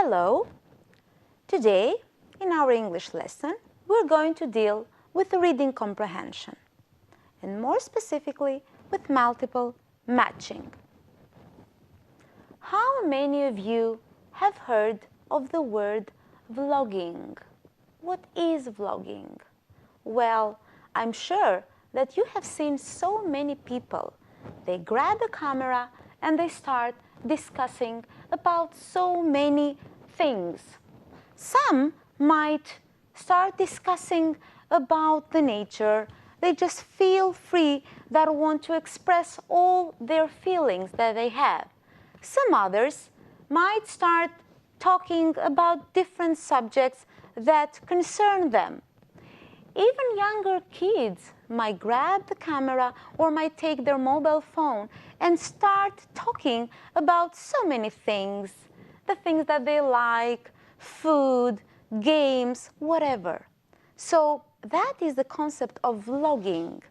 Hello! Today, in our English lesson, we're going to deal with reading comprehension, and more specifically with multiple matching. How many of you have heard of the word vlogging? What is vlogging? Well, I'm sure that you have seen so many people. They grab a camera and they start discussing about so many things. Some might start discussing about the nature. They just feel free that want to express all their feelings that they have. Some others might start talking about different subjects that concern them. Even younger kids might grab the camera or might take their mobile phone and start talking about so many things, the things that they like, food, games, whatever. So that is the concept of vlogging,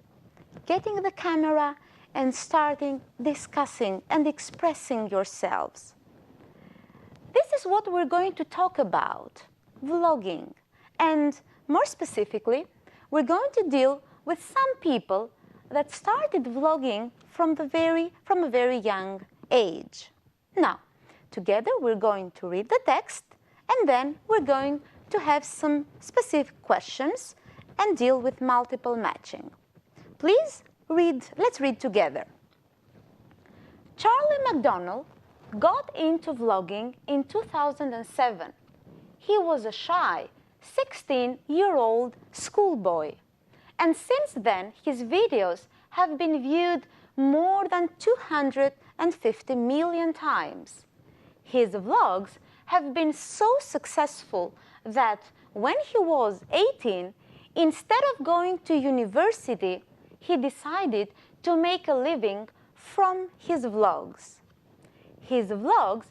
getting the camera and starting discussing and expressing yourselves. This is what we're going to talk about, vlogging. And more specifically, we're going to deal with some people that started vlogging from a very young age. Now, together we're going to read the text, and then we're going to have some specific questions and deal with multiple matching. Please read, let's read together. Charlie McDonald got into vlogging in 2007. He was a shy 16-year-old schoolboy. And since then, his videos have been viewed more than 250 million times. His vlogs have been so successful that when he was 18, instead of going to university, he decided to make a living from his vlogs. His vlogs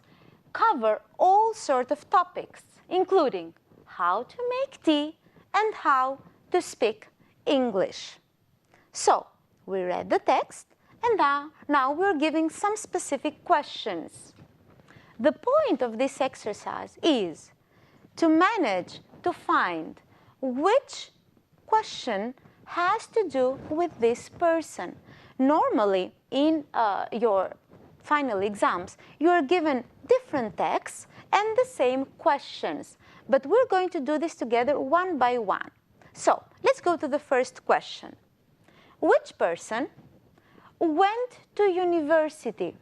cover all sorts of topics, including how to make tea and how to speak English. So, we read the text, and now we're giving some specific questions. The point of this exercise is to manage to find which question has to do with this person. Normally, in your final exams, you are given different texts and the same questions. But we're going to do this together one by one. So, let's go to the first question. Which person went to university?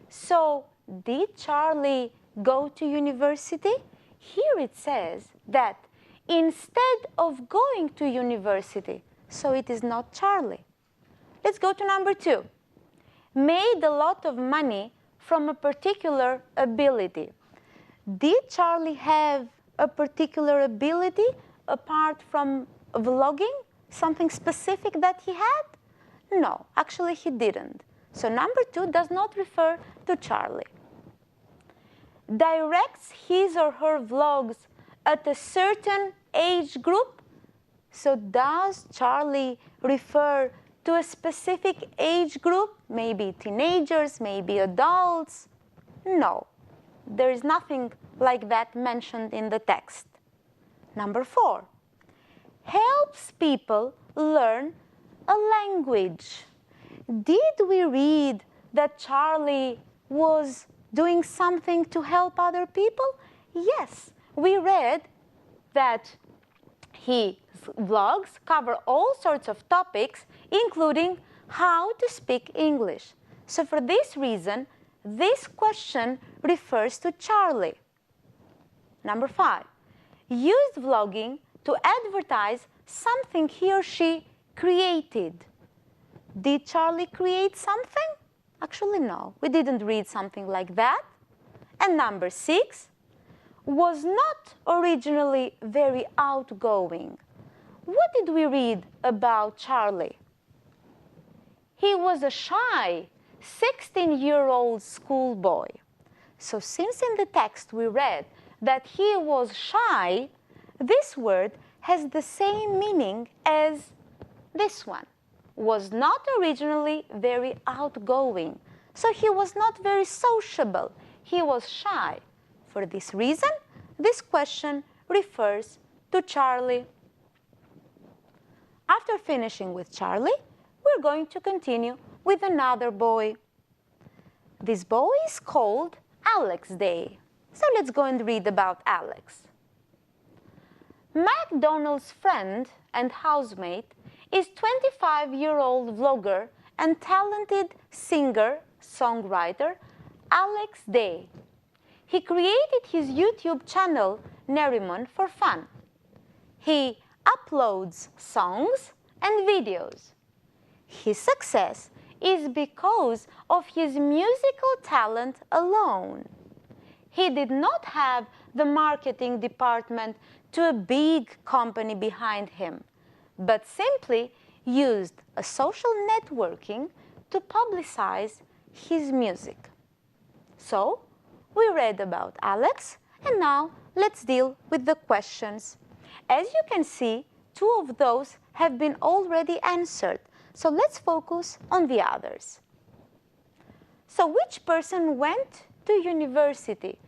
So, did Charlie go to university? Here it says that instead of going to university, so it is not Charlie. Let's go to number 2. Made a lot of money from a particular ability. Did Charlie have a particular ability apart from vlogging? Something specific that he had? No, actually he didn't. So number 2 does not refer to Charlie. Directs his or her vlogs at a certain age group? So does Charlie refer to a specific age group? Maybe teenagers, maybe adults? No, there is nothing like that mentioned in the text. Number 4, helps people learn a language. Did we read that Charlie was doing something to help other people? Yes, we read that his vlogs cover all sorts of topics, including how to speak English. So for this reason, this question refers to Charlie. Number 5, used vlogging to advertise something he or she created. Did Charlie create something? Actually, no, we didn't read something like that. And number 6, was not originally very outgoing. What did we read about Charlie? He was a shy 16-year-old schoolboy. So since in the text we read that he was shy, this word has the same meaning as this one. Was not originally very outgoing. So he was not very sociable. He was shy. For this reason, this question refers to Charlie. After finishing with Charlie, we're going to continue with another boy. This boy is called Alex Day. So let's go and read about Alex. MacDonald's friend and housemate is 25-year-old vlogger and talented singer-songwriter Alex Day. He created his YouTube channel Neriman for fun. He uploads songs and videos. His success is because of his musical talent alone. He did not have the marketing department to a big company behind him, but simply used a social networking to publicize his music. So, we read about Alex, and now let's deal with the questions. As you can see, 2 of those have been already answered, so let's focus on the others. So, which person went to university?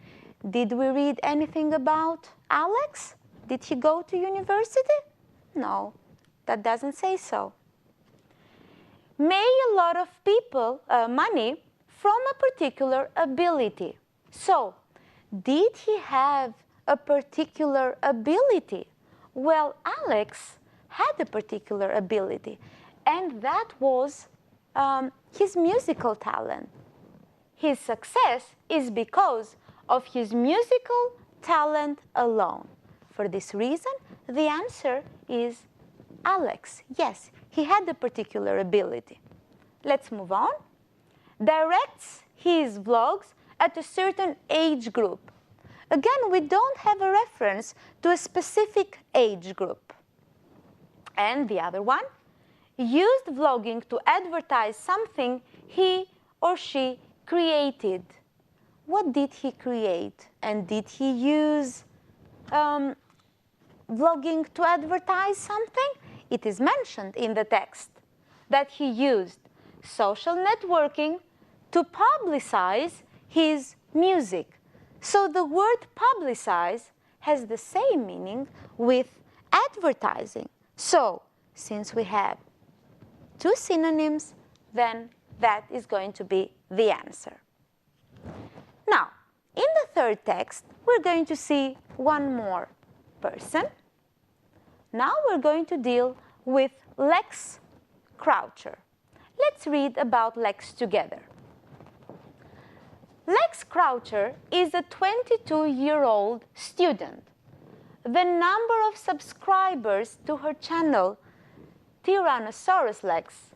Did we read anything about Alex? Did he go to university? No, that doesn't say so. Made a lot of people money from a particular ability. So, did he have a particular ability? Well, Alex had a particular ability, and that was his musical talent. His success is because of his musical talent alone. For this reason, the answer is Alex. Yes, he had a particular ability. Let's move on. Directs his vlogs at a certain age group. Again, we don't have a reference to a specific age group. And the other one, used vlogging to advertise something he or she created. What did he create? And did he use vlogging to advertise something? It is mentioned in the text that he used social networking to publicize his music. So the word publicize has the same meaning with advertising. So, since we have 2 synonyms, then that is going to be the answer. Now, in the third text, we're going to see one more person. Now we're going to deal with Lex Croucher. Let's read about Lex together. Lex Croucher is a 22-year-old student. The number of subscribers to her channel, Tyrannosaurus Lex,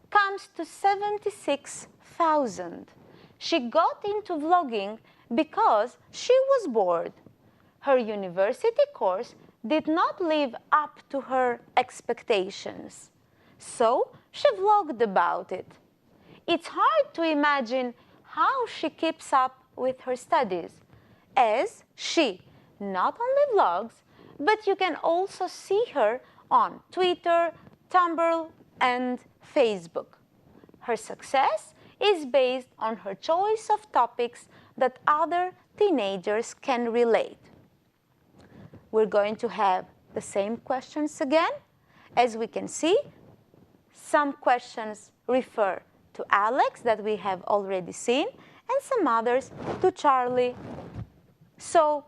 comes to 76,000. She got into vlogging because she was bored. Her university course did not live up to her expectations. So she vlogged about it. It's hard to imagine how she keeps up with her studies, as she not only vlogs, but you can also see her on Twitter, Tumblr, and Facebook. Her success is based on her choice of topics that other teenagers can relate. We're going to have the same questions again. As we can see, some questions refer to Alex that we have already seen, and some others to Charlie. So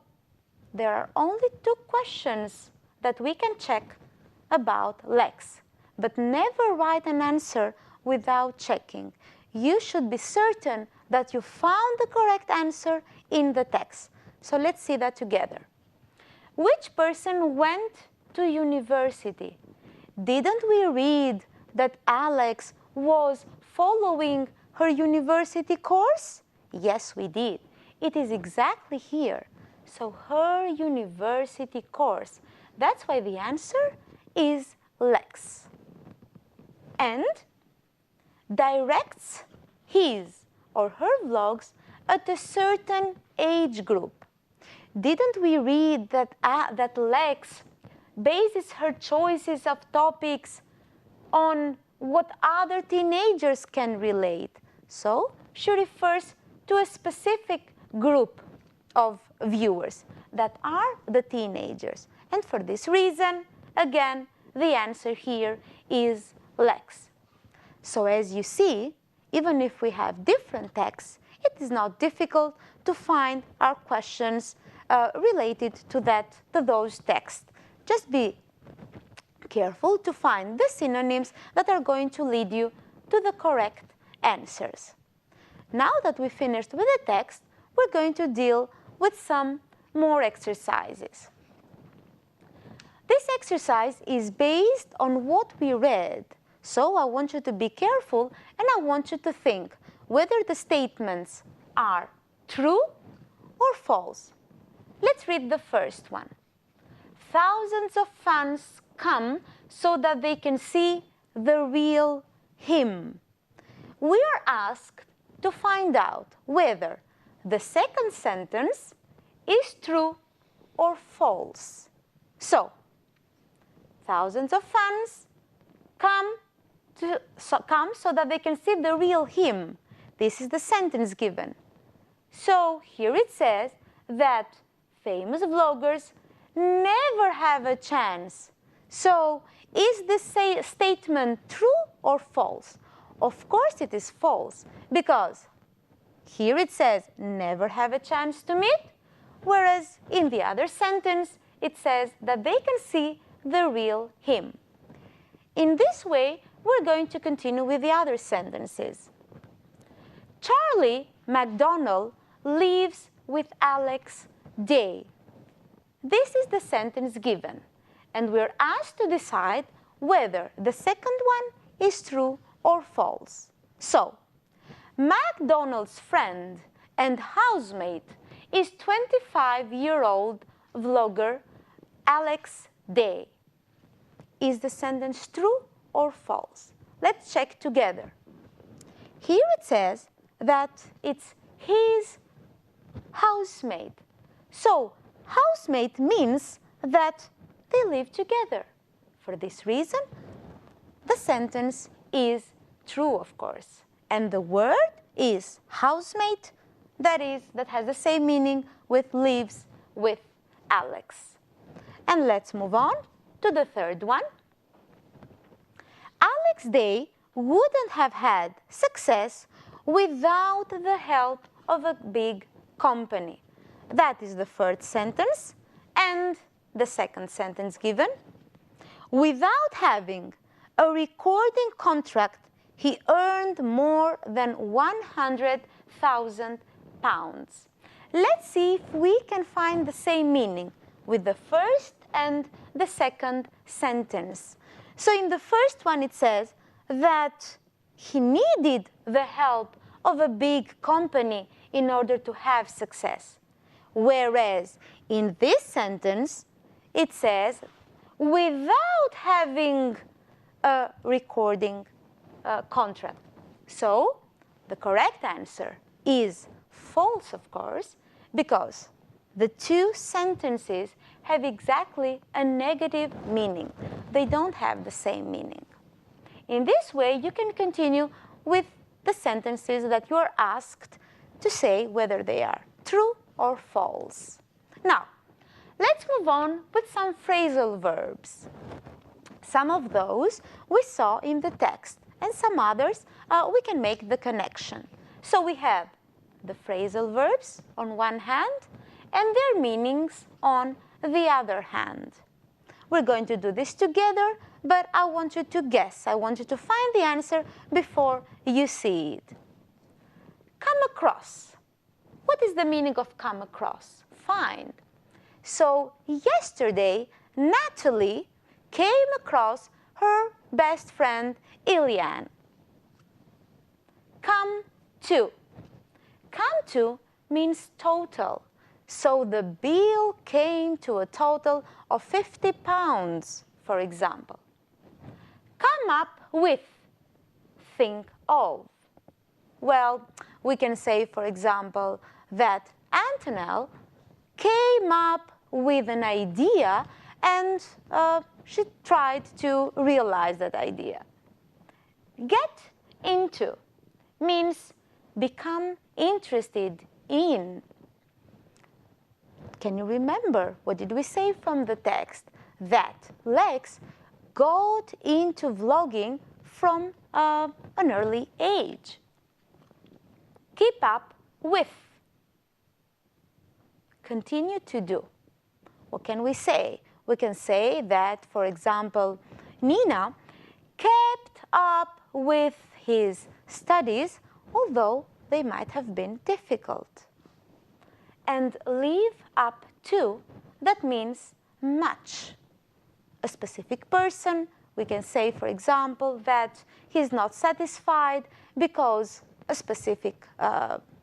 there are only 2 questions that we can check about Lex, but never write an answer without checking. You should be certain that you found the correct answer in the text. So let's see that together. Which person went to university? Didn't we read that Alex was following her university course? Yes, we did. It is exactly here. So her university course. That's why the answer is Lex. And directs his or her vlogs at a certain age group. Didn't we read that Lex bases her choices of topics on what other teenagers can relate? So she refers to a specific group of viewers. that are the teenagers. And for this reason, again, the answer here is Lex. So as you see, even if we have different texts, it is not difficult to find our questions related to those texts. Just be careful to find the synonyms that are going to lead you to the correct answers. Now that we finished with the text, we're going to deal with some more exercises. This exercise is based on what we read. So I want you to be careful and I want you to think whether the statements are true or false. Let's read the first one. Thousands of fans come so that they can see the real him. We are asked to find out whether the second sentence is true or false. So, thousands of fans come so that they can see the real him. This is the sentence given. So here it says that famous vloggers never have a chance. So is this statement true or false? Of course it is false, because here it says never have a chance to meet, whereas in the other sentence it says that they can see the real him. In this way, we're going to continue with the other sentences. Charlie McDonald lives with Alex Day. This is the sentence given, and we're asked to decide whether the second one is true or false. So, McDonald's friend and housemate is 25-year-old vlogger Alex Day. Is the sentence true or false? Let's check together. Here it says that it's his housemate. So, housemate means that they live together. For this reason, the sentence is true, of course. And the word is housemate, that has the same meaning with lives with Alex. And let's move on to the third one. Alex Day wouldn't have had success without the help of a big company. That is the first sentence, and the second sentence given. Without having a recording contract, he earned more than 100,000 pounds. Let's see if we can find the same meaning with the first and the second sentence. So in the first one it says that he needed the help of a big company in order to have success. Whereas in this sentence it says without having a recording contract. So the correct answer is false, of course, because the two sentences have exactly a negative meaning. They don't have the same meaning. In this way, you can continue with the sentences that you are asked to say whether they are true or false. Now, let's move on with some phrasal verbs. Some of those we saw in the text, and some others we can make the connection. So we have the phrasal verbs on one hand and their meanings on the other hand. We're going to do this together, but I want you to guess. I want you to find the answer before you see it. Come across. What is the meaning of come across? Find. So yesterday, Natalie came across her best friend, Eliane. Come to. Come to means total. So the bill came to a total of 50 pounds, for example. Come up with. Think of. Well, we can say, for example, that Antonelle came up with an idea and she tried to realize that idea. Get into means become interested in. Can you remember? What did we say from the text? That Lex got into vlogging from an early age. Keep up with. Continue to do. What can we say? We can say that, for example, Nina kept up with his studies, although they might have been difficult. And live up to, that means much. A specific person, we can say, for example, that he's not satisfied because a specific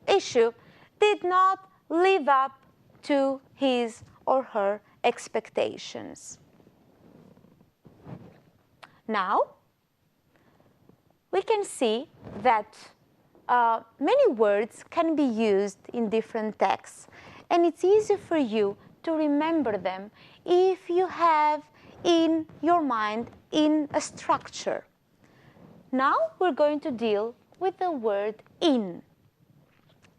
issue did not live up to his or her expectations. Now, we can see that many words can be used in different texts, and it's easy for you to remember them if you have in your mind in a structure. Now we're going to deal with the word in.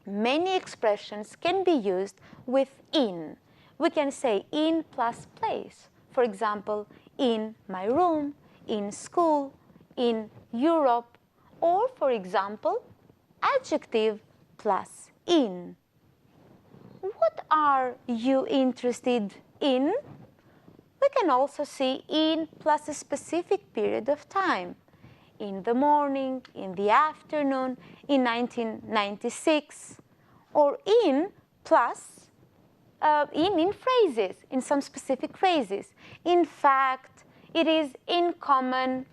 Many expressions can be used with in. We can say in plus place. For example, in my room, in school, in Europe, or for example, adjective plus in. What are you interested in? We can also see in plus a specific period of time. In the morning, in the afternoon, in 1996, or in plus in phrases, in some specific phrases. In fact, it is in common.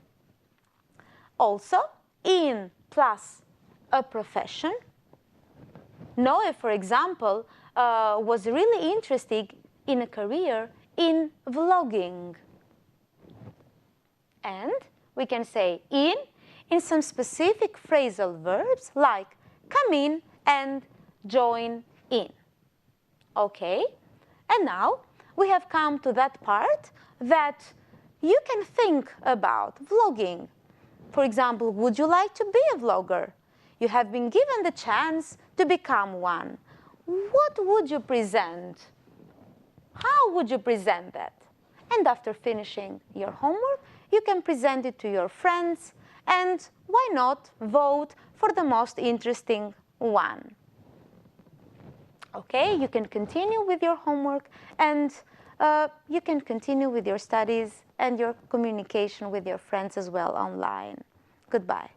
Also, in plus a profession. Noe, for example, was really interested in a career in vlogging. And we can say in some specific phrasal verbs like come in and join in. Okay? And now we have come to that part that you can think about vlogging. For example, would you like to be a vlogger? You have been given the chance to become one. What would you present? How would you present that? And after finishing your homework, you can present it to your friends, and why not vote for the most interesting one? Okay, you can continue with your homework, and you can continue with your studies and your communication with your friends as well online. Goodbye.